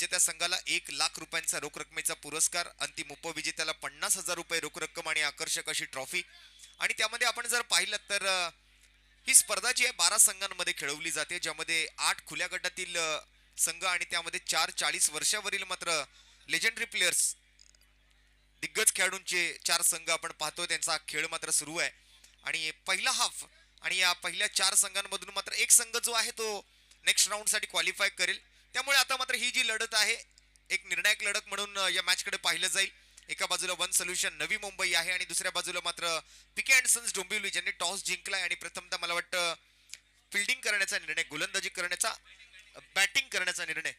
विजेत्या संघाला 1,00,000 रुपयांचा रोख रकमेचा पुरस्कार, अंतिम उपविजेत्याला 50,000 रुपये रोख रक्कम आणि आकर्षक अशी ट्रॉफी. आणि त्यामध्ये आपण जर पाहिलं तर ही स्पर्धा जी आहे 12 संघांमध्ये खेळवली जाते, ज्यामध्ये 8 खुल्या गटातील संघ आणि त्यामध्ये 4 40 वर्षावरील मात्र लेजेंडरी प्लेयर्स, दिग्गज खेळाडूंचे 4 संघ आपण पाहतोय. त्यांचा खेळ मात्र सुरू आहे आणि पहिला हाफ, आणि या पहिल्या 4 संघांमधून मात्र एक संघ जो आहे तो नेक्स्ट राऊंड साठी क्वालिफाय करेल. त्यामुळे आता मात्र ही जी लढत आहे एक निर्णायक लढत म्हणून या मॅच कडे पाहिलं जाईल. एका बाजूला वन सोल्युशन नवी मुंबई आहे आणि दुसऱ्या बाजूला मात्र पीके अँड सन्स डोंबिवली, ज्यांनी टॉस जिंकलाय आणि प्रथमतः मला वाटतं फिल्डिंग करण्याचा निर्णय, गोलंदाजी करण्याचा, बॅटिंग करण्याचा निर्णय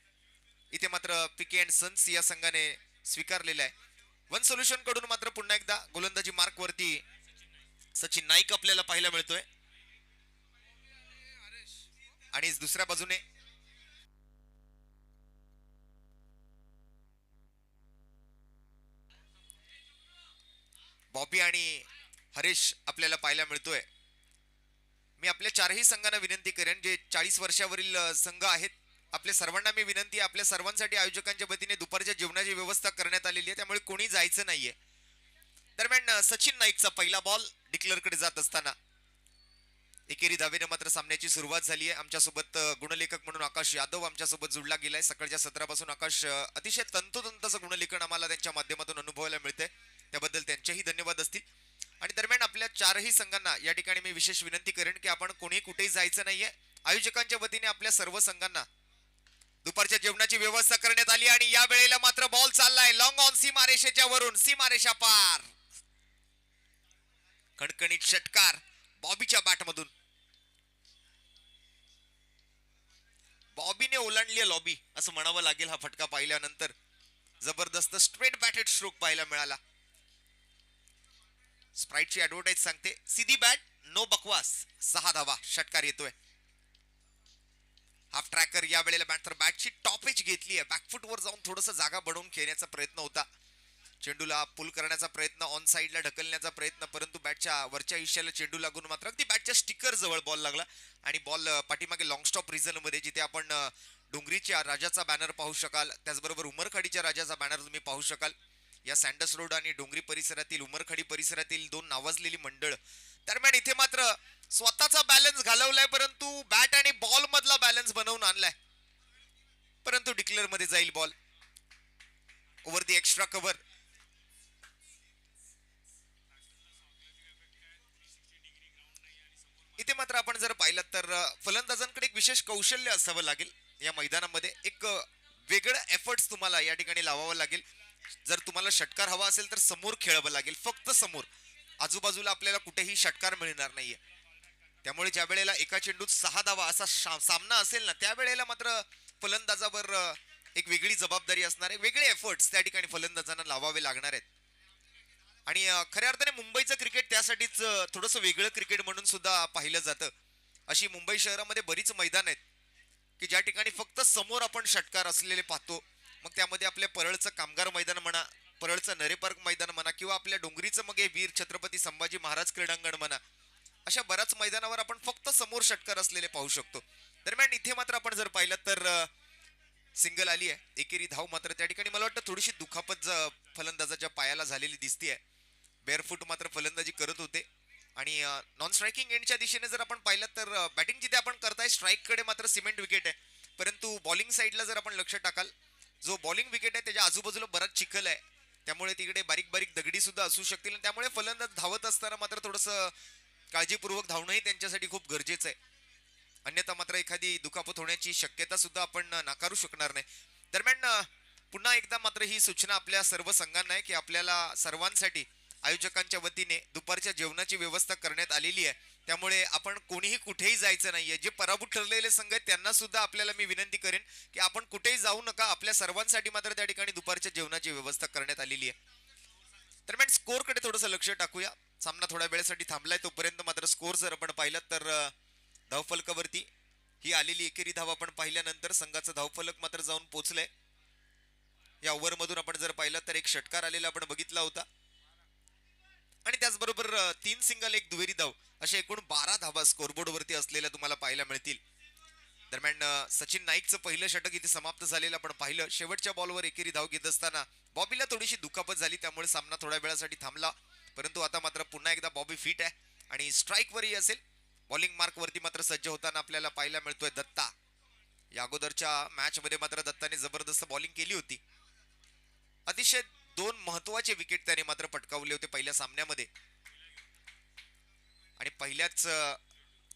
इथे मात्र पीके अँड सन्स या संघाने स्वीकारलेला आहे. वन सोल्युशन कडून मात्र पुन्हा एकदा गोलंदाजी मार्क वरती सचिन नाईक आपल्याला पाहायला मिळतोय. आणि दुसऱ्या बाजूने बॉबी आणि हरेश आपल्याला पाहायला मिळतोय. मी आपल्या 4ही संघांना विनंती करेन, जे 40 वर्षावरील संघ आहेत, आपल्या सर्वांना मी विनंती, आपल्या सर्वांसाठी आयोजकांच्या वतीने दुपारच्या जेवणाची व्यवस्था करण्यात आलेली आहे, त्यामुळे कोणी जायचं नाहीये. दरम्यान सचिन नाईकचा पहिला बॉल डिक्लेअर कडे जात असताना एकेरी धावेने मात्र सामन्याची सुरुवात झाली आहे. आमच्यासोबत गुणलेखक म्हणून आकाश यादव आमच्यासोबत जुळला गेलाय. सकाळच्या सत्रापासून आकाश अतिशय तंतोतंतचं गुणलेखन आम्हाला त्यांच्या माध्यमातून अनुभवायला मिळतंय, त्याबद्दल त्यांचेही धन्यवाद असतील. आणि दरम्यान आपल्या 4ही संघांना या ठिकाणी मी विशेष विनंती करेन की आपण कोणी कुठेही जायचं नाहीये. आयोजकांच्या वतीने आपल्या सर्व संघांना दुपारच्या जेवणाची व्यवस्था करण्यात आली आणि या वेळेला मात्र बॉल चाललाय लॉंग ऑन सीमारेषेच्या वरून, सीमारेषा पार, खणखणीत षटकार बॉबीच्या बॅटमधून. बॉबीने ओलांडली लॉबी असं म्हणावं लागेल हा फटका पाहिल्यानंतर. जबरदस्त स्ट्रेट बॅटेड स्ट्रोक पाहायला मिळाला. स्प्राइटची ऍडव्हर्टाइज सांगते सीधी बॅट नो बकवास, 6 धावा, षटकार येतोय. हाफ ट्रॅकर या वेळेला बॅटची टॉप एज घेतली आहे. बॅकफुट वर जाऊन थोडस जागा बनवून खेळण्याचा प्रयत्न होता, चेंडूला पुल करण्याचा प्रयत्न, ऑन साइडला ढकलण्याचा प्रयत्न, परंतु बॅटच्या वरच्या हिश्श्याला चेंडू लागून मात्र अगदी बॅटच्या स्टिकर जवळ बॉल लागला आणि बॉल पाठीमागे लॉंग स्टॉप रिझन मध्ये, जिथे आपण डोंगरीच्या राजाचा बॅनर पाहू शकाल, त्याचबरोबर उमरखाडीच्या राजाचा बॅनर तुम्ही पाहू शकाल. या सँडस रोड आणि डोंगरी परिसरातील, उमरखाडी परिसरातील 2 नावाजलेली मंडळ. दरम्यान इथे मात्र स्वतःचा बॅलन्स घालवलाय, परंतु बॅट आणि बॉल मधला बॅलन्स बनवून आणलाय, परंतु डिक्लेअर मध्ये जाईल बॉल ओव्हर दी एक्स्ट्रा कव्हर. इथे मात्र आपण जर पाहिलं तर फलंदाजांकडे एक विशेष कौशल्य असावं लागेल. या मैदानामध्ये एक वेगळं एफर्ट्स तुम्हाला या ठिकाणी लावावं लागेल. जर तुम्हाला षटकार हवा असेल तर समोर खेळावं लागेल, फक्त समोर. आजूबाजूला आपल्याला कुठेही षटकार मिळणार नाहीये. त्यामुळे ज्या वेळेला एका चेंडूत 6 धावा असा सामना असेल ना, त्यावेळेला मात्र फलंदाजावर एक वेगळी जबाबदारी असणार आहे, वेगळे एफर्ट्स त्या ठिकाणी फलंदाजांना लावावे लागणार आहेत. आणि खऱ्या अर्थाने मुंबईचं क्रिकेट त्यासाठीच थोडंसं वेगळं क्रिकेट म्हणून सुद्धा पाहिलं जातं. अशी मुंबई शहरामध्ये बरीच मैदान आहेत की ज्या ठिकाणी फक्त समोर आपण षटकार असलेले पाहतो. मग त्यामध्ये आपल्या परळचं कामगार मैदान म्हणा, परळचं नरे पार्क मैदान म्हणा, किंवा आपल्या डोंगरीचं मग हे वीर छत्रपती संभाजी महाराज क्रीडांगण म्हणा, अशा बऱ्याच मैदानावर आपण फक्त समोर षटकार असलेले पाहू शकतो. दरम्यान इथे मात्र आपण जर पाहिलं तर सिंगल आली आहे, एकेरी धाव मात्र त्या ठिकाणी मला वाटतं थोडीशी दुखापत फलंदाजाच्या पायाला झालेली दिसतीये. बेअरफूट मात्र फलंदाजी करत होते आणि नॉन स्ट्रायकिंग एंडच्या दिशेने जर आपण पाहिलं तर बॅटिंग जिथे आपण करताय स्ट्राईक कडे मात्र सिमेंट विकेट आहे, परंतु बॉलिंग साईडला जर आपण लक्ष टाकाल, जो बॉलिंग विकेट आहे त्याच्या आजूबाजूला बराच चिखल आहे, त्यामुळे तिकडे बारीक बारीक दगडी सुद्धा असू शकतील. त्यामुळे फलंदाज धावत असताना मात्र थोडस काळजीपूर्वक धावणंही त्यांच्यासाठी खूप गरजेचं आहे, अन्यथा मात्र एखादी दुखापत होण्याची शक्यता सुद्धा आपण नाकारू शकणार नाही. दरम्यान पुन्हा एकदा मात्र ही सूचना आपल्या सर्व संघांना आहे की आपल्याला सर्वांसाठी आयोजकांच्या वतीने दुपारच्या जेवणाची व्यवस्था करण्यात आलेली आहे, त्यामुळे आपण कोणीही कुठेही जायचं नाहीये. जे पराभूत ठरलेले संघ आहेत त्यांना सुद्धा आपल्याला मी विनंती करेन की आपण कुठेही जाऊ नका, आपल्या सर्वांसाठी मात्र त्या ठिकाणी दुपारच्या जेवणाची व्यवस्था करण्यात आलेली आहे. दरम्यान स्कोर कडे थोडंसं लक्ष टाकूया. सामना थोड्या वेळेसाठी थांबलाय, तोपर्यंत मात्र स्कोर जर आपण पाहिलं तर धावफलकावरती ही आलेली एकेरी धाव आपण पाहिल्यानंतर संघाचं धावफलक मात्र जाऊन पोहोचलंय. या ओव्हर मधून आपण जर पाहिलं तर एक षटकार आलेला आपण बघितला होता आणि त्याचबरोबर 3 सिंगल 1 दुहेरी धाव अशा एकूण 12 धावा स्कोरबोर्ड वरती असलेल्या तुम्हाला पाहायला मिळतील. दरम्यान सचिन नाईकचं पहिलं षटक इथे समाप्त झालेलं आपण पाहिलं. शेवटच्या बॉलवर एकेरी धाव घेत असताना बॉबीला थोडीशी दुखापत झाली, त्यामुळे सामना थोड्या वेळासाठी थांबला. परंतु आता मात्र पुन्हा एकदा बॉबी फिट आहे आणि स्ट्राईकवरही असेल. बॉलिंग मार्कवरती मात्र सज्ज होताना आपल्याला पाहायला मिळतोय दत्ता. या अगोदरच्या मॅच मध्ये मात्र दत्ताने जबरदस्त बॉलिंग केली होती. अतिशय दोन महत्वाचे विकेट त्याने मात्र पटकावले होते पहिल्या सामन्यामध्ये आणि पहिल्याच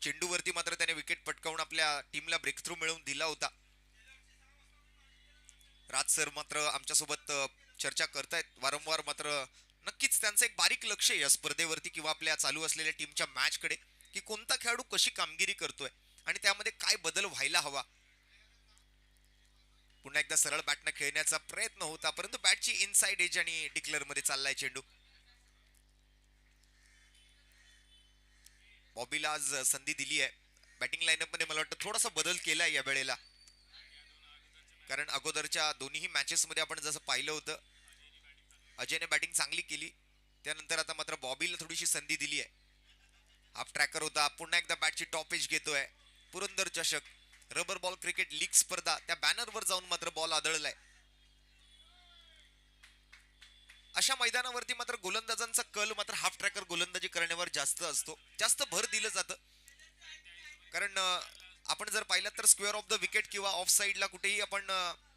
चेंडूवरती मात्र त्याने विकेट पटकावून आपल्या टीमला ब्रेक थ्रू मिळवून दिला होता. राज सर मात्र आमच्यासोबत चर्चा करतायत वारंवार. मात्र नक्कीच त्यांचं एक बारीक लक्ष आहे या स्पर्धेवरती किंवा आपल्या चालू असलेल्या टीमच्या मॅच कडे, की कोणता खेळाडू कशी कामगिरी करतोय आणि त्यामध्ये काय बदल व्हायला हवा. पुन्हा एकदा सरळ बॅटनं खेळण्याचा प्रयत्न होता, परंतु बॅटची इनसाइड एज आणि डिक्लेअर मध्ये चाललाय चेंडू. बॉबीला आज संधी दिली आहे. बॅटिंग लाईनअप मध्ये मला वाटतं थोडासा बदल केलाय या वेळेला, कारण अगोदरच्या दोन्ही मॅचेस मध्ये आपण जसं पाहिलं होतं अजयने बॅटिंग चांगली केली, त्यानंतर आता मात्र बॉबीला थोडीशी संधी दिली आहे. हाफ ट्रॅकर होता, पुन्हा एकदा बॅटची टॉप एज घेतोय. पुरंदर चषक, रबर बॉल क्रिकेट लीग स्पर्धा, त्या बॅनरवर जाऊन मात्र बॉल आदळलाय. अशा मैदानावरती मात्र गोलंदाजांचा कल मात्र हाफ ट्रॅकर गोलंदाजी करण्यावर जास्त असतो, जास्त भर दिलं जातं. कारण आपण जर पाहिलं तर स्क्वेअर ऑफ द विकेट किंवा ऑफ साईडला कुठेही आपण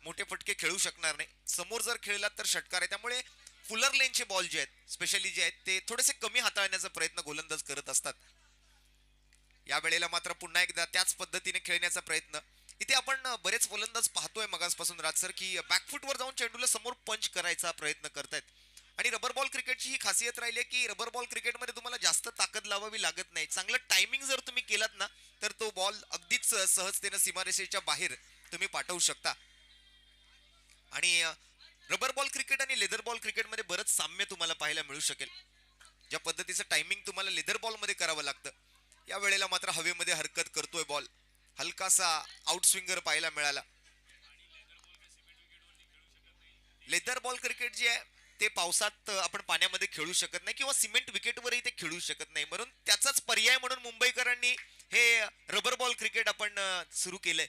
मोठे फटके खेळू शकणार नाही. समोर जर खेळलात तर षटकार आहे, त्यामुळे फुलर लेनचे बॉल जे आहेत स्पेशली जे आहेत ते थोडेसे कमी हाताळण्याचा प्रयत्न गोलंदाज करत असतात. या वेळेला मात्र पुन्हा एकदा त्याच पद्धतीने खेळण्याचा प्रयत्न. इथे आपण बरेच गोलंदाज पाहतोय मगासपासून राज सर, की बॅकफुटवर जाऊन चेंडूला समोर पंच करायचा प्रयत्न करतायत. आणि रबर बॉल क्रिकेटची ही खासियत राहिली आहे की रबर बॉल क्रिकेटमध्ये तुम्हाला जास्त ताकद लावावी लागत नाही. चांगलं टायमिंग जर तुम्ही केलात ना तर तो बॉल अगदीच सहजतेने सीमारेषेच्या बाहेर तुम्ही पाठवू शकता. आणि रबर बॉल क्रिकेट आणि लेदर बॉल क्रिकेटमध्ये बरंच साम्य तुम्हाला पाहायला मिळू शकेल. ज्या पद्धतीचं टायमिंग तुम्हाला लेदर बॉल मध्ये करावं लागतं, या वेळेला मात्र हवेमध्ये हरकत करतोय बॉल. हलकासा आउट स्विंगर पाहायला मिळाला. लेदर बॉल क्रिकेट जे आहे ते पावसात आपण पाण्यामध्ये खेळू शकत नाही किंवा सिमेंट विकेटवरही ते खेळू शकत नाही, म्हणून त्याचाच पर्याय म्हणून मुंबईकरांनी हे रबर बॉल क्रिकेट आपण सुरू केलंय.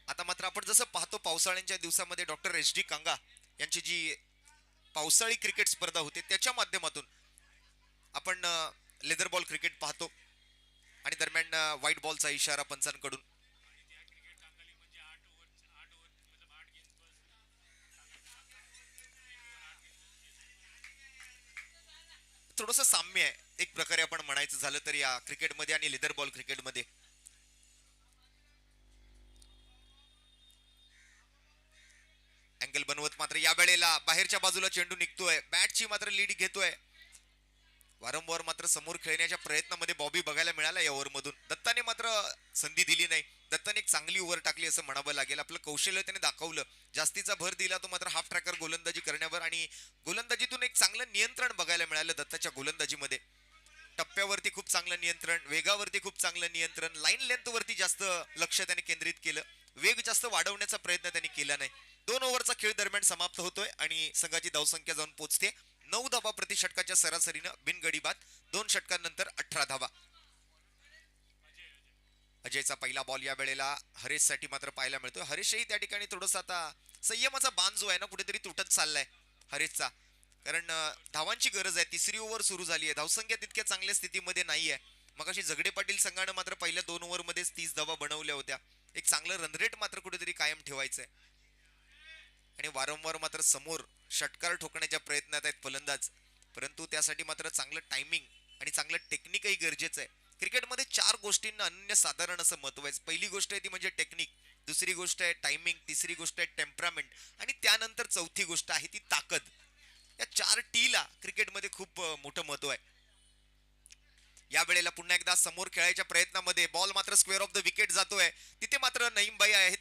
आता मात्र आपण जसं पाहतो पावसाळ्याच्या दिवसामध्ये डॉक्टर एच डी कांगा यांची जी पावसाळी क्रिकेट स्पर्धा होते त्याच्या माध्यमातून आपण लेदर बॉल क्रिकेट पाहतो. आणि दरम्यान व्हाईट बॉलचा इशारा पंचांकडून. थोडस साम्य आहे एक प्रकारे आपण म्हणायचं झालं तर या क्रिकेटमध्ये आणि लेदर बॉल क्रिकेटमध्ये. अँगल बनवत मात्र या वेळेला बाहेरच्या बाजूला चेंडू निघतोय. बॅटची मात्र लीड घेतोय. वारंवार मात्र समोर खेळण्याच्या प्रयत्नामध्ये बॉबी बघायला मिळाला या ओव्हर मधून. दत्ताने मात्र संधी दिली नाही. दत्ताने एक चांगली ओव्हर टाकली असं म्हणावं लागेल. आपलं कौशल्य त्याने दाखवलं. जास्तीचा भर दिला तो मात्र हाफ ट्रॅकर गोलंदाजी करण्यावर आणि गोलंदाजीतून एक चांगलं नियंत्रण बघायला मिळालं दत्ताच्या गोलंदाजीमध्ये. टप्प्यावरती खूप चांगलं नियंत्रण, वेगावरती खूप चांगलं नियंत्रण, लाईन लेंथ वरती जास्त लक्ष त्याने केंद्रित केलं. वेग जास्त वाढवण्याचा प्रयत्न त्यांनी केला नाही. 2 ओव्हरचा खेळ दरम्यान समाप्त होतोय आणि संघाची धावसंख्या जाऊन पोहोचते 9 धावा प्रति षटकाच्या सरासरीनं बिनगडी बाद. 2 षटकांनंतर 18 धावा. अजयचा पहिला बॉल या वेळेला हरेश साठी मात्र पाहायला मिळतोय. हरेशही त्या ठिकाणी थोडस आता संयमाचा बांध जो आहे ना कुठेतरी तुटत चाललाय हरेशचा, कारण धावांची गरज आहे. तिसरी ओव्हर सुरू झाली आहे, धावसंख्या तितक्या चांगल्या स्थितीमध्ये नाहीये. मग अशी झगडे पाटील संघानं मात्र पहिल्या 2 ओव्हर मध्येच 30 धावा बनवल्या होत्या. एक चांगलं रनरेट मात्र कुठेतरी कायम ठेवायचंय. आणि वारंवार मात्र समोर षटकार ठोकण्याच्या प्रयत्नात आहेत फलंदाज, परंतु त्यासाठी मात्र चांगलं टायमिंग आणि चांगलं टेक्निकही गरजेचं आहे. क्रिकेटमध्ये 4 गोष्टींना अनन्यसाधारण असं महत्व आहे. पहिली गोष्ट आहे ती म्हणजे टेक्निक, दुसरी गोष्ट आहे टायमिंग, तिसरी गोष्ट आहे टेम्परामेंट आणि त्यानंतर चौथी गोष्ट आहे ती ताकद. या 4 टी ला क्रिकेटमध्ये खूप मोठं महत्व आहे. या वेळेला पुन्हा एकदा समोर खेळायच्या प्रयत्नामध्ये बॉल मात्र स्क्वेअर ऑफ द विकेट जातोय. तिथे मात्र नईमबाई आहेत,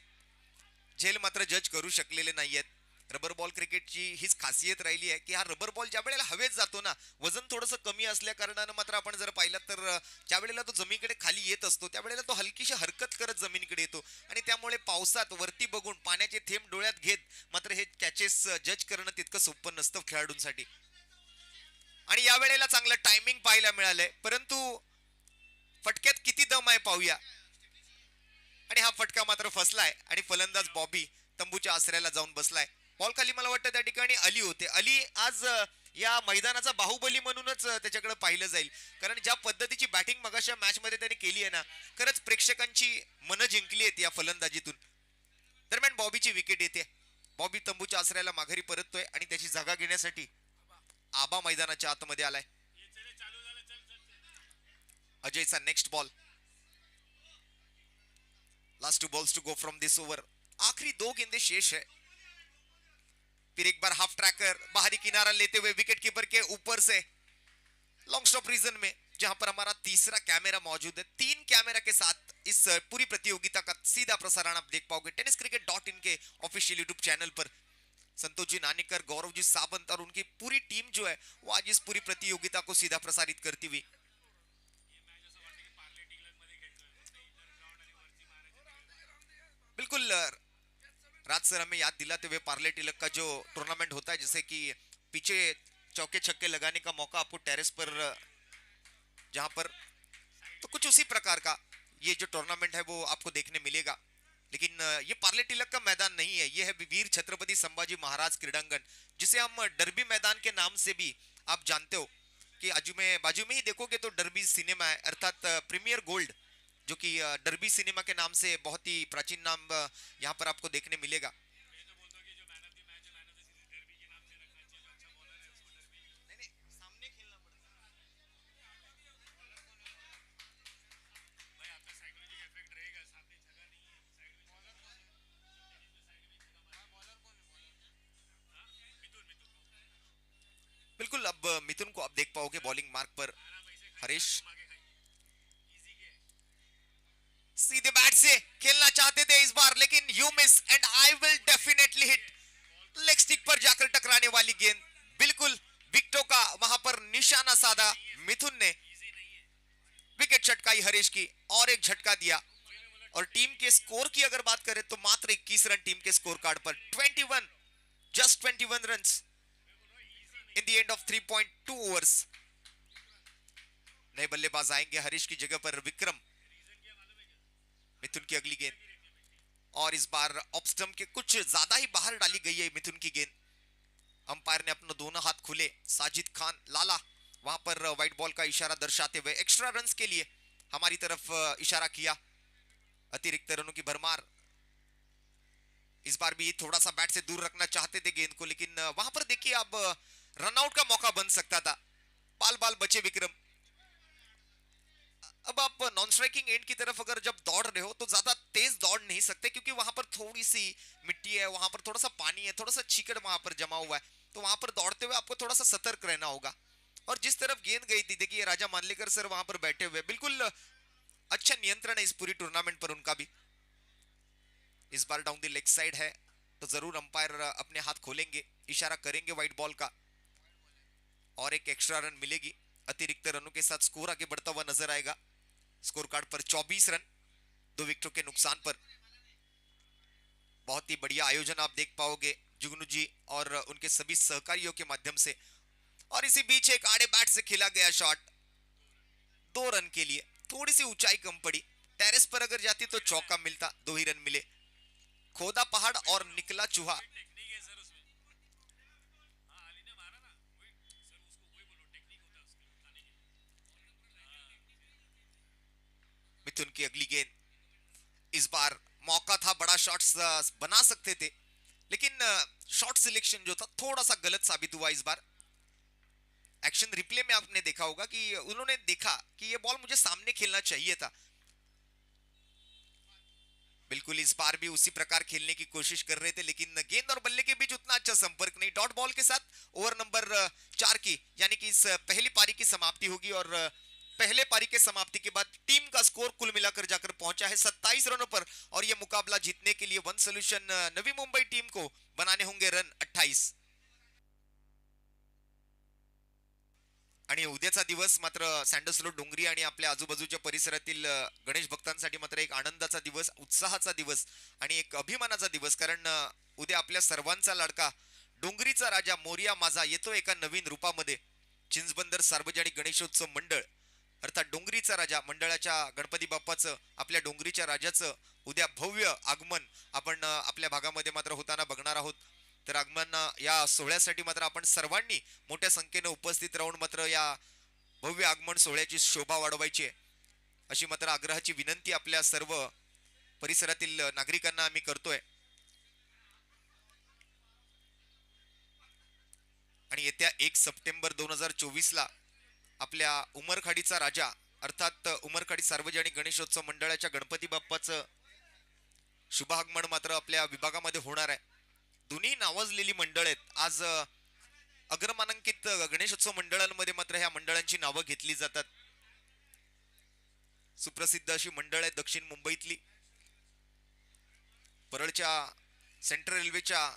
झेल मात्र जज करू शकलेले नाहीयेत. रबर बॉल क्रिकेटची हीच खासियत राहिली आहे की हा रबर बॉल ज्या वेळेला हवेत जातो ना, वजन थोडंसं कमी असल्या कारणानं मात्र आपण जर पाहिलं तर ज्या वेळेला तो जमिनीकडे खाली येत असतो त्यावेळेला तो हलकीशी हरकत करत जमिनीकडे येतो आणि त्यामुळे पावसात वरती बघून पाण्याचे थेंब डोळ्यात घेत मात्र हे कॅचेस जज करणं तितकं सोपं नसतं खेळाडूंसाठी. आणि या वेळेला चांगलं टायमिंग पाहायला मिळालंय, परंतु फटक्यात किती दम आहे पाहूया. आणि हा फटका मात्र फसलाय आणि फलंदाज बॉबी तंबूच्या आसऱ्याला जाऊन बसलाय. बॉल खाली मला वाटतं त्या ठिकाणी अली होते. अली आज या मैदानाचा बाहुबली म्हणूनच त्याच्याकडे पाहिलं जाईल, कारण ज्या पद्धतीची बॅटिंग मगाशा मॅच मध्ये त्याने केली आहे ना, खरंच प्रेक्षकांची मनं जिंकली आहेत या फलंदाजीतून. दरम्यान बॉबीची विकेट येते. बॉबी तंबूच्या आसऱ्याला माघारी परततोय आणि त्याची जागा घेण्यासाठी आबा मैदानाच्या आतमध्ये आलाय. अजयचा next ball. Last 2 balls to go from this over. आखिरी 2 गेंदे शेष है. फिर एक बार हाफ ट्रैकर बाहरी किनारा लेते हुए विकेट कीपर के ऊपर से लॉन्ग स्टॉप रीजन में, जहां पर हमारा तीसरा कैमरा मौजूद है. 3 कैमरा के साथ इस पूरी प्रतियोगिता का सीधा प्रसारण आप देख पाओगे tenniscricket.in के ऑफिशियल यूट्यूब चैनल पर. संतोष जी नानेकर, गौरव जी सावंत और उनकी पूरी टीम जो है वो आज इस पूरी प्रतियोगिता को सीधा प्रसारित करती हुई. बिल्कुल राज सर हमें याद दिलाते हुए पार्ले टिलक का जो टूर्नामेंट होता है, जैसे कि पीछे चौके छक्के लगाने का मौका आपको टेरेस पर, जहां पर तो कुछ उसी प्रकार का ये जो टूर्नामेंट है वो आपको देखने मिलेगा. लेकिन ये पार्ले टिलक का मैदान नहीं है, ये है वीर छत्रपति संभाजी महाराज क्रीडांगन, जिसे हम डर्बी मैदान के नाम से भी आप जानते हो. कि बाजू में ही देखोगे तो डर्बी सिनेमा है, अर्थात प्रीमियर गोल्ड, जो कि डर्बी सिनेमा के नाम से बहुत ही प्राचीन नाम यहाँ पर आपको देखने मिलेगा. बिल्कुल अब मिथुन को आप देख पाओगे बॉलिंग मार्क पर. हरीश सीधे बैट से खेलना चाहते थे इस बार, लेकिन you miss and I will definitely hit. Leg stick पर जाकर टकराने वाली गेंद. बिल्कुल विकेटों का वहां पर निशाना साधा मिथुन ने. विकेट छटकाई हरीश की और एक झटका दिया. और टीम के स्कोर की अगर बात करें तो मात्र 21 run team K score card per. 21, just 21 runs in the end of 3.2 overs. नए बल्लेबाज आएंगे हरीश की जगह पर विक्रम. मिथुन की अगली गेंद और इस बार ऑफ स्टंप के कुछ ज्यादा ही बाहर डाली गई है मिथुन की गेंद. अंपायर ने अपने दोनों हाथ खुले. साजिद खान लाला वहां पर व्हाइट बॉल का इशारा दर्शाते हुए एक्स्ट्रा रन्स के लिए हमारी तरफ इशारा किया. अतिरिक्त रनों की भरमार. इस बार भी थोड़ा सा बैट से दूर रखना चाहते थे गेंद को, लेकिन वहां पर देखिए अब रनआउट का मौका बन सकता था. बाल बाल बचे विक्रम. अब आप नॉन स्ट्राइकिंग एंड की तरफ अगर जब दौड़ रहे हो तो ज्यादा तेज दौड़ नहीं सकते, क्योंकि वहां पर थोड़ी सी मिट्टी है, वहां पर थोड़ा सा पानी है, थोड़ा सा चीकड़ वहां पर जमा हुआ है. तो वहां पर दौड़ते हुए आपको थोड़ा सा सतर्क रहना होगा. और जिस तरफ गेंद गई थी, देखिए राजा मानलेकर सर वहां पर बैठे हुए, बिल्कुल अच्छा नियंत्रण है इस पूरी टूर्नामेंट पर उनका भी. इस बार डाउन द लेग साइड है तो जरूर अंपायर अपने हाथ खोलेंगे, इशारा करेंगे व्हाइट बॉल का और एक एक्स्ट्रा रन मिलेगी. अतिरिक्त रनों के साथ स्कोर आगे बढ़ता हुआ नजर आएगा. स्कोर कार्ड पर 24 रन 2 विकेटों के नुकसान पर. बहुत ही बढ़िया आयोजन आप देख पाओगे जुगनू जी और उनके सभी सहकारियों के माध्यम से. और इसी बीच एक आड़े बैट से खेला गया शॉट 2 रन के लिए. थोड़ी सी ऊंचाई कम पड़ी. टेरेस पर अगर जाती तो चौका मिलता. 2 ही रन मिले. खोदा पहाड़ और निकला चूहा. मिथुन की अगली गेंद. इस बार मौका था, बड़ा शॉट्स बना सकते थे, लेकिन शॉट सिलेक्शन जो था थोड़ा सा गलत साबित हुआ इस बार. एक्शन रिप्ले में आपने देखा होगा कि उन्होंने देखा कि ये बॉल मुझे सामने खेलना चाहिए था. बिल्कुल इस बार भी उसी प्रकार खेलने की कोशिश कर रहे थे, लेकिन गेंद और बल्ले के बीच उतना अच्छा संपर्क नहीं. डॉट बॉल के साथ ओवर नंबर 4 की, यानी कि इस पहली पारी की समाप्ति होगी. और पहले पारी के समाप्ति के बाद टीम का स्कोर कुल मिलाकर जाकर पहुंचा है 27 रनों पर. और यह मुकाबला जीतने के लिए one solution Navi Mumbai team को बनाने होंगे रन 28. आणि उद्याचा दिवस मात्र सँडोस रोड डोंगरी आणि आपल्या आजूबाजूच्या परिसरातील गणेश भक्तांसाठी मात्र एक आनंदाचा दिवस, उत्साहाचा दिवस आणि एक अभिमानाचा दिवस. कारण उद्या आपल्या सर्वांचा लाडका डोंगरीचा राजा मोरिया माझा येतो एका नवीन रूपामध्ये. चिंचबंदर सार्वजनिक गणेशोत्सव मंडळ अर्थात डोंगरीचा राजा मंडळाच्या गणपती बाप्पाचं, आपल्या डोंगरीच्या राजाचं उद्या भव्य आगमन आपण आपल्या भागामध्ये मात्र होताना बघणार आहोत. तर आगमन या सोहळ्यासाठी मात्र आपण सर्वांनी मोठ्या संख्येने उपस्थित राहून मात्र या भव्य आगमन सोहळ्याची शोभा वाढवायची आहे, अशी मात्र आग्रहाची विनंती आपल्या सर्व परिसरातील नागरिकांना आम्ही करतोय. आणि येत्या 1 सप्टेंबर 2024 ला आपल्या उमरखाडीचा राजा अर्थात उमरखाडी सार्वजनिक गणेशोत्सव मंडळाच्या गणपती बाप्पाचं शुभागमन मात्र आपल्या विभागामध्ये होणार आहे. दोन्ही नावाजलेली मंडळ आहेत. आज अग्रमानांकित गणेशोत्सव मंडळांमध्ये मात्र ह्या मंडळांची नावं घेतली जातात. सुप्रसिद्ध अशी मंडळ आहे दक्षिण मुंबईतली. परळच्या सेंट्रल रेल्वेच्या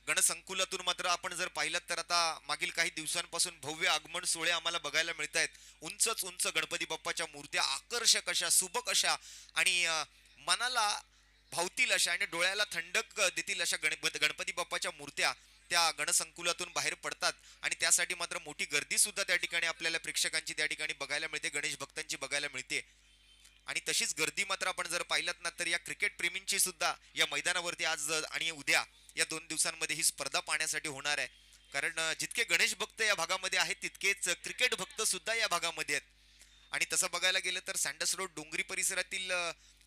गणसंकुलातून मात्र आपण जर पाहिलं तर आता मागील काही दिवसांपासून भव्य आगमन सोहळे आम्हाला बघायला मिळत आहेत. उंचच उंच गणपती बाप्पाच्या मूर्त्या आकर्षक अशा, सुबक अशा आणि मनाला भावतील अशा आणि डोळ्याला थंडक देतील अशा गणपती बाप्पाच्या मूर्त्या त्या गणसंकुलातून बाहेर पडतात. आणि त्यासाठी मात्र मोठी गर्दी सुद्धा त्या ठिकाणी आपल्याला प्रेक्षकांची त्या ठिकाणी बघायला मिळते, गणेश भक्तांची बघायला मिळते. आणि तशीच गर्दी मात्र आपण जर पाहिलात ना तर या क्रिकेट प्रेमींची सुद्धा या मैदानावरती आज आणि उद्या या 2 दिवसांमध्ये ही स्पर्धा पाहण्यासाठी होणार आहे. कारण जितके गणेश भक्त या भागामध्ये आहेत तितकेच क्रिकेट भक्त सुद्धा या भागामध्ये आहेत. आणि तसं बघायला गेलं तर सँडस रोड डोंगरी परिसरातील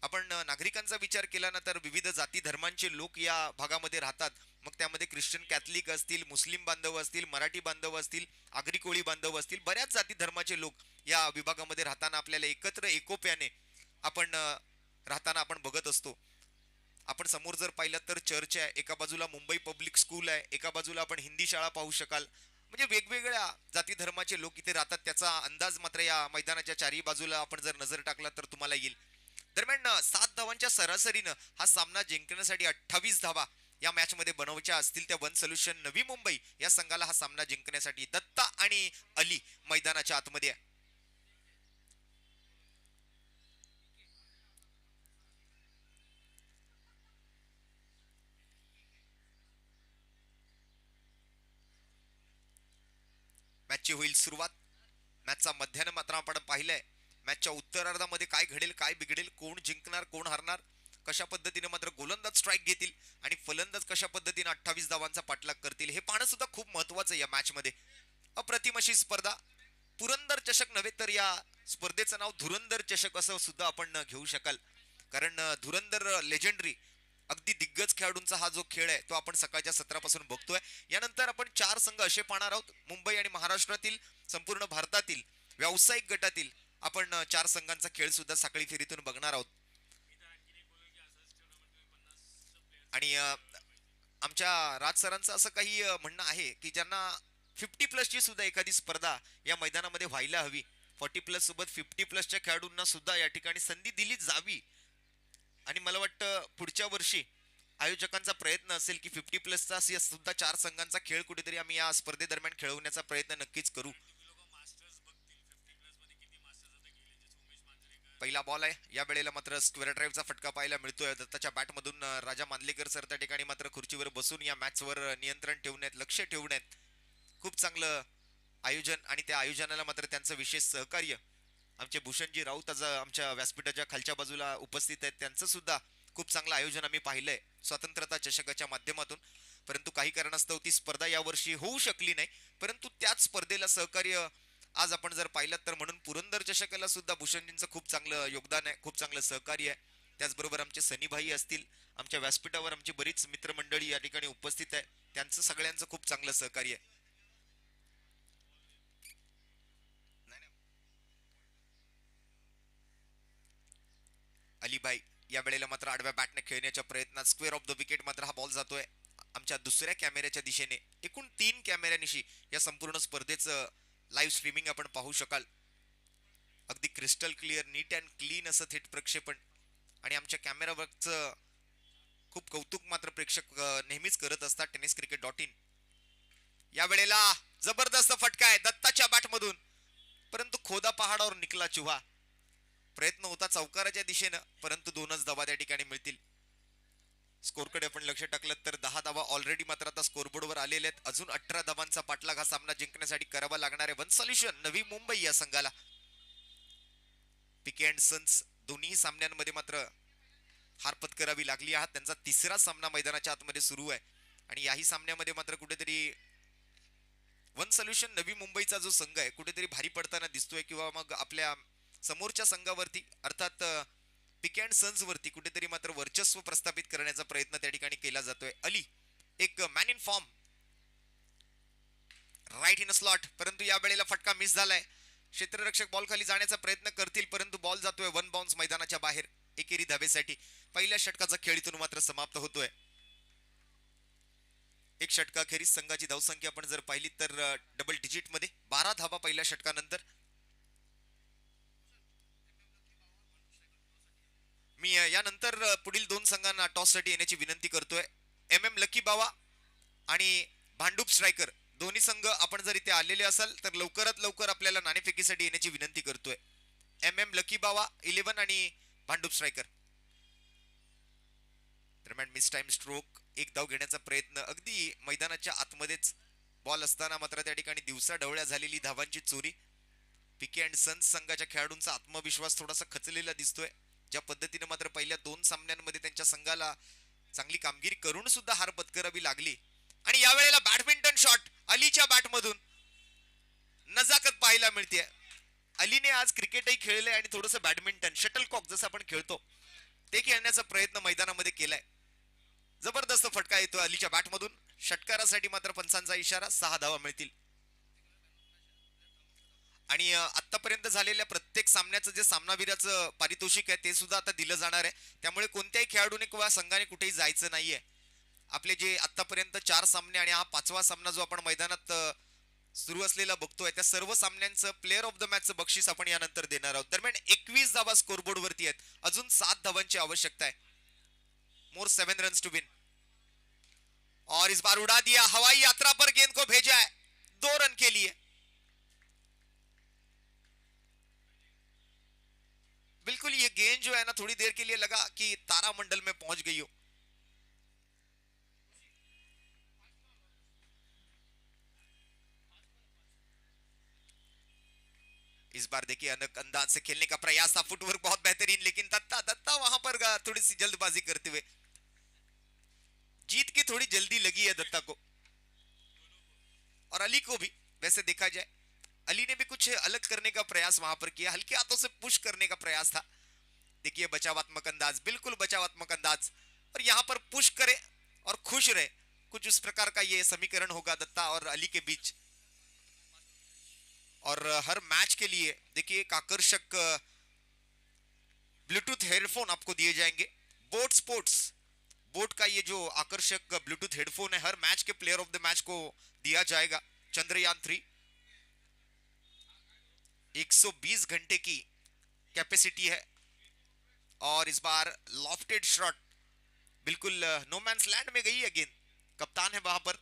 आपण नागरिकांचा विचार केला ना तर विविध जाती धर्मांचे लोक या भागामध्ये राहतात. मग त्यामध्ये ख्रिश्चन कॅथलिक असतील, मुस्लिम बांधव असतील, मराठी बांधव असतील, आगरी कोळी बांधव असतील, बऱ्याच जाती धर्माचे लोक या विभागामध्ये राहताना आपल्याला एकत्र एकोप्याने आपण राहताना आपण बघत असतो. आपण समोर जर पाहिलं तर चर्च आहे, एका बाजूला मुंबई पब्लिक स्कूल आहे, एका बाजूला आपण हिंदी शाळा पाहू शकाल. म्हणजे वेगवेगळ्या जाती धर्माचे लोक इथे राहतात त्याचा अंदाज मात्र या मैदानाच्या चारही बाजूला आपण जर नजर टाकला तर तुम्हाला येईल. दरम्यान 7 धावांच्या सरासरीनं हा सामना जिंकण्यासाठी 28 धावा या मॅच मध्ये बनवायच्या असतील त्या वन सोल्युशन नवी मुंबई या संघाला हा सामना जिंकण्यासाठी दत्ता आणि अली मैदानाच्या आतमध्ये आहे. मॅचची होईल सुरुवात. मॅचचा मध्यानं मात्र आपण पाहिलंय. मॅचच्या उत्तरार्धामध्ये काय घडेल, काय बिघडेल, कोण जिंकणार, कोण हरणार, कशा पद्धतीने मात्र गोलंदाज स्ट्राईक घेतील आणि फलंदाज कशा पद्धतीने 28 धावांचा पाठलाग करतील हे पाहणं सुद्धा खूप महत्वाचं आहे या मॅच मध्ये. अप्रतिम अशी स्पर्धा. पुरंदर चषक नव्हे तर या स्पर्धेचं नाव धुरंदर चषक असं सुद्धा आपण घेऊ शकाल. कारण धुरंदर लेजेंडरी अगदी दिग्गज खेळाडूंचा हा जो खेळ आहे तो आपण सकाळच्या सत्रापासून बघतोय. यानंतर आपण 4 संघ असे पाहणार आहोत मुंबई आणि महाराष्ट्रातील, संपूर्ण भारतातील व्यावसायिक गटातील आपण 4 संघांचा खेळ सुद्धा साखळी फेरीतून बघणार आहोत. आणि आमच्या राज सरांचं असं काही म्हणणं आहे की ज्यांना 50+ ची सुद्धा एखादी स्पर्धा या मैदानामध्ये व्हायला हवी. 40+ सोबत 50+ खेळाडूंना सुद्धा या ठिकाणी संधी दिली जावी. आणि मला वाटतं पुढच्या वर्षी आयोजकांचा प्रयत्न असेल की 50+चा सुद्धा 4 संघांचा खेळ कुठेतरी आम्ही या स्पर्धेदरम्यान खेळवण्याचा प्रयत्न नक्कीच करू. पहिला बॉल आहे या वेळेला मात्र स्क्वेअर ड्राईव्हचा फटका पाहायला मिळतोय दत्ताच्या बॅटमधून. राजा मांदलेकर सर त्या ठिकाणी मात्र खुर्चीवर बसून या मॅचवर नियंत्रण ठेवण्यात, लक्ष ठेवण्यात खूप चांगलं आयोजन आणि त्या आयोजनाला मात्र त्यांचं विशेष सहकार्य आमचे भूषणजी राऊत आज आमच्या व्यासपीठाच्या खालच्या बाजूला उपस्थित आहेत. त्यांचं सुद्धा खूप चांगलं आयोजन आम्ही पाहिलंय स्वातंत्र्यता चषकाच्या माध्यमातून. परंतु काही कारणास्तव ती स्पर्धा यावर्षी होऊ शकली नाही. परंतु त्याच स्पर्धेला सहकार्य आज आपण जर पाहिलं तर म्हणून पुरंदर चषकाला सुद्धा भूषणजींचं खूप चांगलं योगदान आहे, खूप चांगलं सहकार्य आहे. त्याचबरोबर आमचे सनीभाई असतील, आमच्या व्यासपीठावर आमची बरीच मित्रमंडळी या ठिकाणी उपस्थित आहे, त्यांचं सगळ्यांचं खूप चांगलं सहकार्य आहे. अलीबाई या वेळेला मात्र आडव्या बॅटने खेळण्याच्या प्रयत्नात स्क्वेअर ऑफ द विकेट मात्र हा बॉल जातोय आमच्या दुसऱ्या कॅमेऱ्याच्या दिशेने. एकूण 3 कॅमेऱ्यानिशी या संपूर्ण स्पर्धेचं लाईव्ह स्ट्रीमिंग आपण पाहू शकाल. अगदी crystal clear, neat and clean असं थेट प्रक्षेपण. आणि आमच्या कॅमेरावरचं खूप कौतुक मात्र प्रेक्षक नेहमीच करत असतात tenniscricket.in. या वेळेला जबरदस्त फटका आहे दत्ताच्या बॅटमधून, परंतु खोदा पहाडावर निकला चुहा. प्रयत्न होता चौकाराच्या दिशेनं परंतु 2च धावा त्या ठिकाणी मिळतील. स्कोरकडे आपण लक्ष टाकलं तर 10 धावा ऑलरेडी मात्र आता स्कोरबोर्डवर आलेले आहेत. अजून 18 धावांचा पाठलाग हा सामना जिंकण्यासाठी करावा लागणार आहे वन सोल्युशन नवी मुंबई या संघाला. पीके अँड सन्स दोन्ही सामन्यांमध्ये मात्र हार पत्करावी लागली. हा त्यांचा तिसरा सामना मैदानाच्या आतमध्ये सुरू आहे आणि याही सामन्यामध्ये मात्र कुठेतरी वन सोल्युशन नवी मुंबईचा जो संघ आहे कुठेतरी भारी पडताना दिसतोय किंवा मग आपल्या समोरच्या संघावरती अर्थात पिके अँड सन्स वरती कुठेतरी मात्र वर्चस्व प्रस्थापित करण्याचा प्रयत्न त्या ठिकाणी केला जातोय. अली एक man in form right in slot, परंतु या वेळेला फटका मिस झालाय. क्षेत्ररक्षक बॉल खाली जाण्याचा प्रयत्न करतील परंतु बॉल जातोय वन बाउन्स मैदानाच्या बाहेर एकेरी धावेसाठी. पहिल्या षटकाचा खेळ इथून मात्र समाप्त होतोय. एक षटकाखेरीज संघाची धावसंख्या आपण जर पाहिली तर डबल डिजिट मध्ये 12 धावा पहिल्या षटकानंतर. मी यानंतर पुढील दोन संघांना टॉस साठी येण्याची विनंती करतोय. एम लकी बावा आणि भांडूप स्ट्रायकर दोन्ही संघ आपण जर इथे आलेले असाल तर लवकरात लवकर आपल्याला नाणेफेकीसाठी येण्याची विनंती करतोय. लकी बावा 11 आणि भांडूप स्ट्रायकर. दरम्यान मिस टाइम स्ट्रोक, एक धाव घेण्याचा प्रयत्न अगदी मैदानाच्या आतमध्येच बॉल असताना मात्र त्या ठिकाणी दिवसा ढवळ्या झालेली धावांची चोरी. पीके अँड सन्स संघाच्या खेळाडूंचा आत्मविश्वास थोडासा खचलेला दिसतोय. ज्या पद्धतीने मात्र पहिल्या दोन सामन्यांमध्ये त्यांच्या संघाला चांगली कामगिरी करून सुद्धा हार पत्करावी लागली आणि यावेळेला बॅडमिंटन शॉट अलीच्या बॅट मधून नजाकत पाहायला मिळते. अलीने आज क्रिकेटही खेळले आणि थोडस बॅडमिंटन शटलकॉक जसं आपण खेळतो ते खेळण्याचा प्रयत्न मैदानामध्ये केलाय. जबरदस्त फटका येतो अलीच्या बॅट मधून. षटकारासाठी मात्र पंचांचा इशारा, 6 धावा मिळतील. आणि आतापर्यंत झालेल्या प्रत्येक सामन्याचं जे सामनावीराचं पारितोषिक आहे ते सुद्धा आता दिलं जाणार आहे. त्यामुळे कोणत्याही खेळाडूने किंवा संघाने कुठेही जायचं नाहीये. आपले जे आतापर्यंत 4 सामने आणि हा 5वा सामना जो आपण मैदानात सुरू असलेला बघतोय त्या सर्व सामन्यांचं प्लेअर ऑफ द मॅचचं बक्षीस आपण यानंतर देणार आहोत. दरम्यान 21 धावा स्कोरबोर्ड वरती आहेत. अजून 7 धावांची आवश्यकता आहे. मोर 7 रन्स टू विन. और इस बार उड़ा दिया हवाई यात्रा पर गेंद को भेजा है 2 रन के लिए. बिल्कुल ये गेंद जो है ना थोड़ी देर के लिए लगा कि तारामंडल में पहुंच गई हो. इस बार देखिए अलग अंदाज से खेलने का प्रयास था, फुटवर्क बहुत बेहतरीन, लेकिन दत्ता दत्ता वहां पर थोड़ी सी जल्दबाजी करते हुए, जीत की थोड़ी जल्दी लगी है दत्ता को और अली को भी. वैसे देखा जाए अली ने भी कुछ अलग करने का प्रयास वहां पर किया, हल्के हाथों से पुश करने का प्रयास था. देखिए बचावात्मक अंदाज, बिल्कुल बचावात्मक अंदाज, और यहां पर पुश करे और खुश रहे, कुछ उस प्रकार का ये समीकरण होगा दत्ता और अली के बीच. और हर मैच के लिए देखिए एक आकर्षक ब्लूटूथ हेडफोन आपको दिए जाएंगे. बोट स्पोर्ट्स बोट का ये जो आकर्षक ब्लूटूथ हेडफोन है हर मैच के प्लेयर ऑफ द मैच को दिया जाएगा. चंद्रयान 3 120 घंटे की कैपेसिटी है और इस बार लॉफ्टेड शॉट बिल्कुल नो मैंस लैंड में गई है गेंद. कप्तान है वहां पर,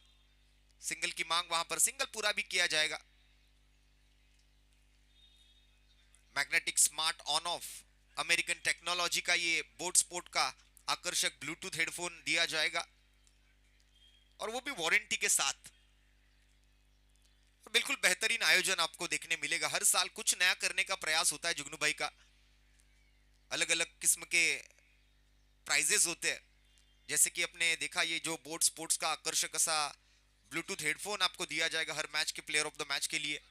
सिंगल की मांग, वहां पर सिंगल पूरा भी किया जाएगा. Magnetic smart on off American technology का ये बोट स्पोर्ट का आकर्षक ब्लूटूथ हेडफोन दिया जाएगा और वो भी वारंटी के साथ. बिल्कुल बेहतरीन आयोजन आपको देखने मिलेगा. हर साल कुछ नया करने का प्रयास होता है जुगनू भाई का. अलग अलग किस्म के प्राइजेस होते हैं, जैसे कि अपने देखा ये जो बोट स्पोर्ट्स का आकर्षक ऐसा ब्लूटूथ हेडफोन आपको दिया जाएगा हर मैच के प्लेयर ऑफ द मैच के लिए.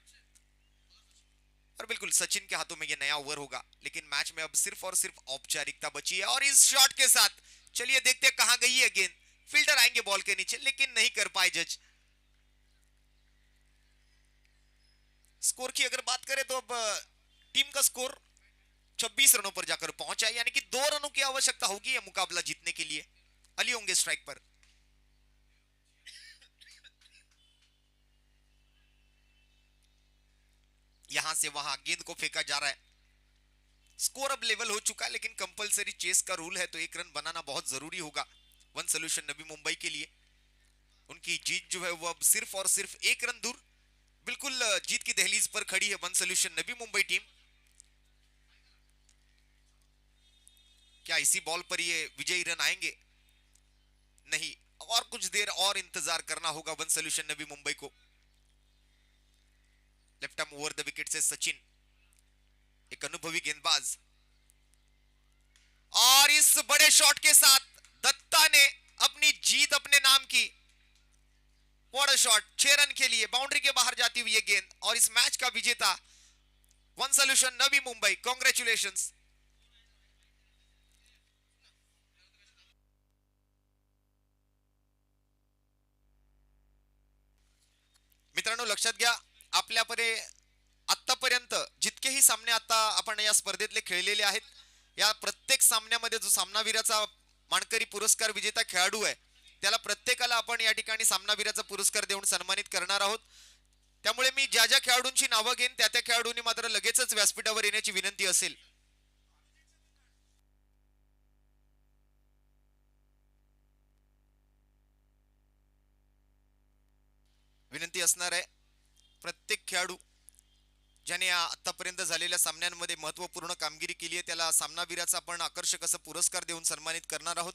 और बिल्कुल सचिन के हाथों में ये नया ओवर होगा, लेकिन मैच में अब सिर्फ और सिर्फ औपचारिकता बची है. और इस शॉट के साथ चलिए देखते हैं कहां गई है गेंद. फील्डर आएंगे बॉल के नीचे लेकिन नहीं कर पाए जज. स्कोर की अगर बात करें तो अब टीम का स्कोर 26 रनों पर जाकर पहुंचा है, यानी कि 2 रनों की आवश्यकता होगी यह मुकाबला जीतने के लिए. अली होंगे स्ट्राइक पर. यहां से वहां गेंद को फेंका जा रहा है. स्कोर अब लेवल हो चुका है, लेकिन कंपलसरी चेस का रूल है तो 1 रन बनाना बहुत जरूरी होगा वन सोल्यूशन नवी मुंबई के लिए. उनकी जीत जो है वो अब सिर्फ और सिर्फ 1 रन दूर, बिल्कुल जीत की दहलीज पर खड़ी है one solution Navi Mumbai team. क्या इसी बॉल पर ये विजयी रन आएंगे? नहीं, और कुछ देर और इंतजार करना होगा वन सोल्यूशन नवी मुंबई को. Left arm over the wicket से सचिन. एक अनुभवी गेंदबाज, और इस बड़े शॉट के साथ दत्ता ने अपनी जीत अपने नाम की। व्हाट शॉट, 6 रन के लिए बाउंड्री के बाहर जाती हुई ये गेंद, और इस मैच का विजेता one solution Navi Mumbai. Congratulations. मित्रांनो लक्षात घ्या, आपल्याकडे आतापर्यंत जितकेही सामने आता आपण या स्पर्धेतले खेळलेले आहेत, या प्रत्येक सामन्यामध्ये जो सामनावीराचा मानकरी पुरस्कार विजेता खेळाडू आहे, त्याला प्रत्येकाला आपण या ठिकाणी सामनावीराचा पुरस्कार देऊन सन्मानित करणार आहोत. त्यामुळे मी ज्या ज्या खेळाडूंची नावं घेईन त्या त्या खेळाडूंनी मात्र लगेचच व्यासपीठावर येण्याची विनंती असेल. विनंती असणार आहे, प्रत्येक खेळाडू ज्याने आतापर्यंत झालेल्या सामन्यांमध्ये महत्वपूर्ण कामगिरी केली आहे त्याला सामनावीराचा आपण आकर्षक असा पुरस्कार देऊन सन्मानित करणार आहोत.